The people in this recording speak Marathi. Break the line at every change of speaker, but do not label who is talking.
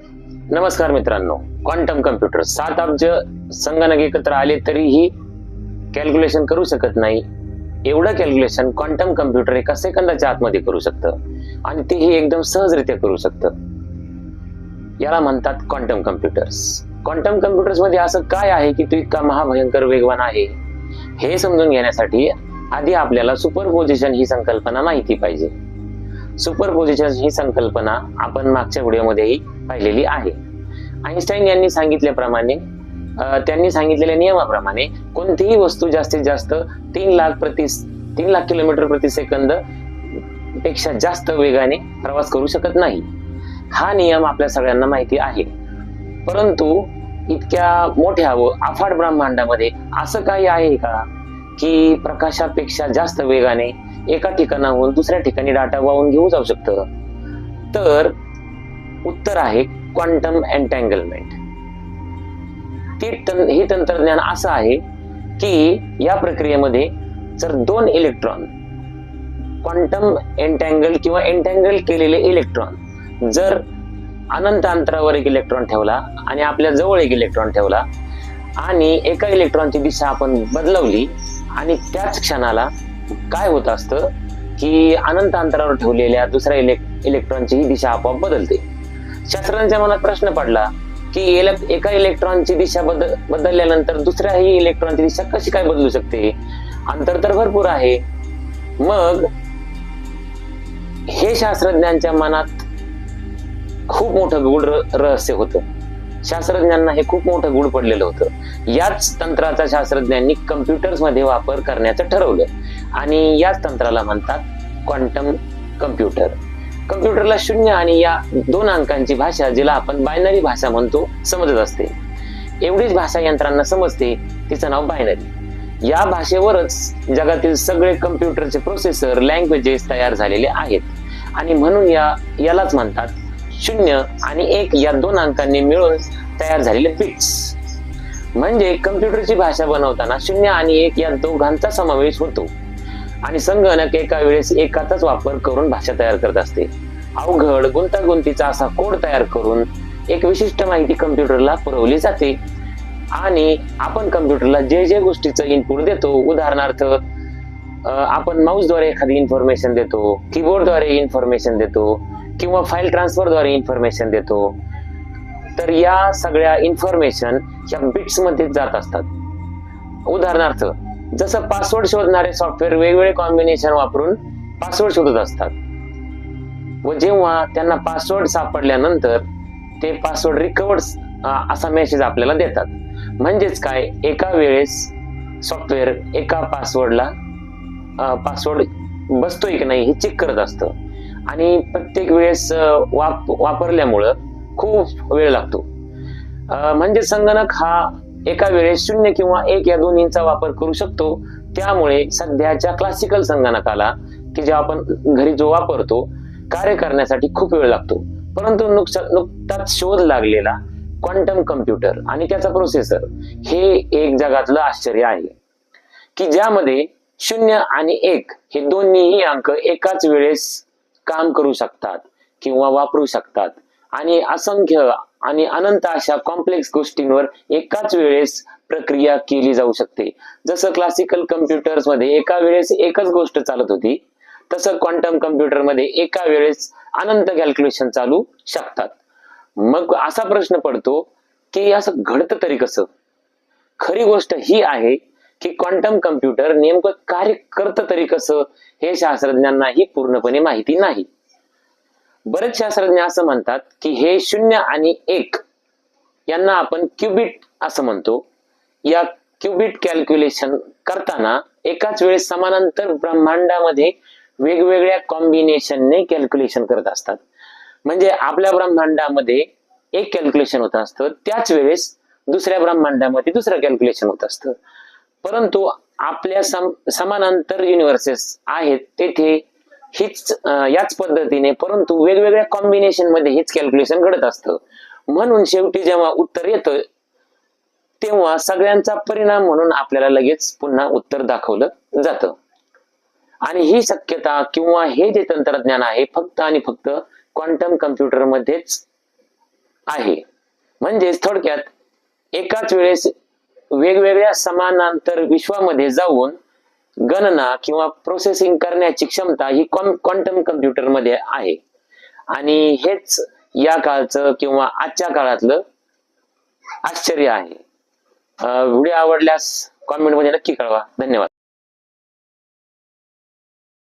नमस्कार मित्रांनो, क्वांटम कम्प्युटर 7 अब्ज संगणक एकत्र आले तरीही कॅल्क्युलेशन करू शकत नाही. एवढं कॅल्क्युलेशन क्वांटम कम्प्युटर एका सेकंदाच्या आतमध्ये करू शकतं आणि तेही एकदम सहजरित्या करू शकतं. याला म्हणतात क्वांटम कम्प्युटर्स. क्वांटम कम्प्युटर्स मध्ये असं काय आहे की तो इतका महाभयंकर वेगवान आहे? हे समजून घेण्यासाठी आधी आपल्याला सुपरपोजिशन ही संकल्पना माहिती पाहिजे. सुपरपोजिशन ही संकल्पना आपण मागच्या व्हिडिओमध्येही पाहिलेली आहे. आइन्स्टाईन यांनी सांगितल्याप्रमाणे त्यांनी सांगितलेल्या नियमाप्रमाणे कोणतीही वस्तू जास्तीत जास्त 3 लाख किलोमीटर प्रति सेकंद पेक्षा जास्त वेगाने प्रवास करू शकत नाही. हा नियम आपल्या सगळ्यांना माहिती आहे. परंतु इतक्या मोठ्या व अफाट ब्रह्मांडामध्ये असं काही आहे का की प्रकाशापेक्षा जास्त वेगाने एका ठिकाणाहून दुसऱ्या ठिकाणी डाटा वाहून घेऊन जाऊ शकतं? तर उत्तर आहे क्वांटम एन्टँगलमेंट. हे तंत्रज्ञान असं आहे की या प्रक्रियेमध्ये जर 2 इलेक्ट्रॉन क्वांटम एन्टँगल किंवा एन्टँगल केलेले इलेक्ट्रॉन जर अनंत अंतरावर एक इलेक्ट्रॉन ठेवला आणि आपल्या जवळ एक इलेक्ट्रॉन ठेवला आणि एका इलेक्ट्रॉनची दिशा आपण बदलवली आणि त्याच क्षणाला काय होत असतं की अनंत अंतरावर ठेवलेल्या दुसऱ्या इलेक्ट्रॉनची ही दिशा आपोआप बदलते. शास्त्रज्ञांच्या मनात प्रश्न पडला की एका इलेक्ट्रॉनची दिशा बदलल्यानंतर दुसऱ्याही इलेक्ट्रॉनची दिशा कशी काय बदलू शकते? अंतर तर भरपूर आहे. मग हे शास्त्रज्ञांच्या मनात खूप मोठं गूढ रहस्य होतं. शास्त्रज्ञांना हे खूप मोठं गूढ पडलेलं होतं. याच तंत्राचा शास्त्रज्ञांनी कम्प्युटर्स मध्ये वापर करण्याचं ठरवलं आणि याच तंत्राला म्हणतात क्वांटम कम्प्युटर. कम्प्युटरला 0 आणि या 2 अंकांची भाषा, जिला आपण बायनरी भाषा म्हणतो, समजत असते. एवढीच भाषा यंत्रांना समजते, तिचं नाव बायनरी. या भाषेवरच जगातील सगळे कम्प्युटरचे प्रोसेसर, लँग्वेजेस तयार झालेले आहेत आणि म्हणून यालाच म्हणतात 0 आणि 1 या 2 अंकांनी मिळून तयार झालेले बिट्स. म्हणजे कम्प्युटरची भाषा बनवताना 0 आणि 1 या दोघांचा समावेश होतो आणि संगणक एका वेळेस एकाचाच वापर करून भाषा तयार करत असते. अवघड गुंतागुंतीचा असा कोड तयार करून एक विशिष्ट माहिती कम्प्युटरला पुरवली जाते आणि आपण कम्प्युटरला जे गोष्टीचं इनपुट देतो, उदाहरणार्थ आपण माऊसद्वारे एखादी इन्फॉर्मेशन देतो, कीबोर्डद्वारे इन्फॉर्मेशन देतो किंवा फाईल ट्रान्सफरद्वारे इन्फॉर्मेशन देतो, तर या सगळ्या इन्फॉर्मेशन या बिट्स मध्ये जात असतात. उदाहरणार्थ जसं पासवर्ड शोधणारे सॉफ्टवेअर वेगवेगळे कॉम्बिनेशन वापरून पासवर्ड शोधत असतात व जेव्हा त्यांना पासवर्ड सापडल्यानंतर ते पासवर्ड रिकवर्ड असा मेसेज आपल्याला देतात. म्हणजेच काय, एका वेळेस सॉफ्टवेअर एका पासवर्ड बसतोय की नाही हे चेक करत असतं आणि प्रत्येक वेळेस वापरल्यामुळं खूप वेळ लागतो. म्हणजे संगणक हा एका वेळेस 0 किंवा 1 या दोन्हींचा वापर करू शकतो. त्यामुळे सध्याच्या क्लासिकल संगणकाला की जे आपण घरी जो वापरतो कार्य करण्यासाठी खूप वेळ लागतो. परंतु नुकताच शोध लागलेला क्वांटम कम्प्युटर आणि त्याचा प्रोसेसर हे एक जगातलं आश्चर्य आहे की ज्यामध्ये 0 आणि 1 हे दोन्हीही अंक एकाच वेळेस काम करू शकतात किंवा वापरू शकतात आणि असंख्य आणि अनंत अशा कॉम्प्लेक्स गोष्टींवर एकाच वेळेस प्रक्रिया केली जाऊ शकते. जसं क्लासिकल कम्प्युटर्स मध्ये एका वेळेस एकच गोष्ट चालत होती, तसं क्वांटम कम्प्युटर मध्ये एका वेळेस अनंत कॅल्क्युलेशन चालू शकतात. मग असा प्रश्न पडतो की असं घडतं तरी कसं? खरी गोष्ट ही आहे की क्वांटम कम्प्युटर नेमकं कार्य करतं तरी कसं हे शास्त्रज्ञांनाही पूर्णपणे माहिती नाही. बरेच शास्त्रज्ञ असं म्हणतात की हे 0 आणि 1 यांना आपण क्युबिट असं म्हणतो. या क्युबिट कॅल्क्युलेशन करताना एकाच वेळेस समांतर ब्रह्मांडामध्ये वेगवेगळ्या कॉम्बिनेशनने कॅल्क्युलेशन करत असतात. म्हणजे आपल्या ब्रह्मांडामध्ये एक कॅल्क्युलेशन होत असतं, त्याच वेळेस दुसऱ्या ब्रह्मांडामध्ये दुसरं कॅल्क्युलेशन होत असतं. परंतु आपल्या समांतर युनिव्हर्सेस आहेत तेथे याच पद्धतीने परंतु वेगवेगळ्या कॉम्बिनेशन मध्ये हेच कॅल्क्युलेशन घडत असतं. म्हणून शेवटी जेव्हा उत्तर येतं तेव्हा सगळ्यांचा परिणाम म्हणून आपल्याला लगेच पुन्हा उत्तर दाखवलं जातं. आणि ही शक्यता किंवा हे जे तंत्रज्ञान आहे फक्त आणि फक्त क्वांटम कम्प्युटर मध्येच आहे. म्हणजेच थोडक्यात एकाच वेळेस वेगवेगळ्या समानांतर विश्वामध्ये जाऊन गणना किंवा प्रोसेसिंग करण्याची क्षमता ही क्वांटम कम्प्युटर मध्ये आहे. आणि हेच या काळचं किंवा आजच्या काळातलं आश्चर्य आहे. व्हिडिओ आवडल्यास कॉमेंट मध्ये नक्की कळवा. धन्यवाद.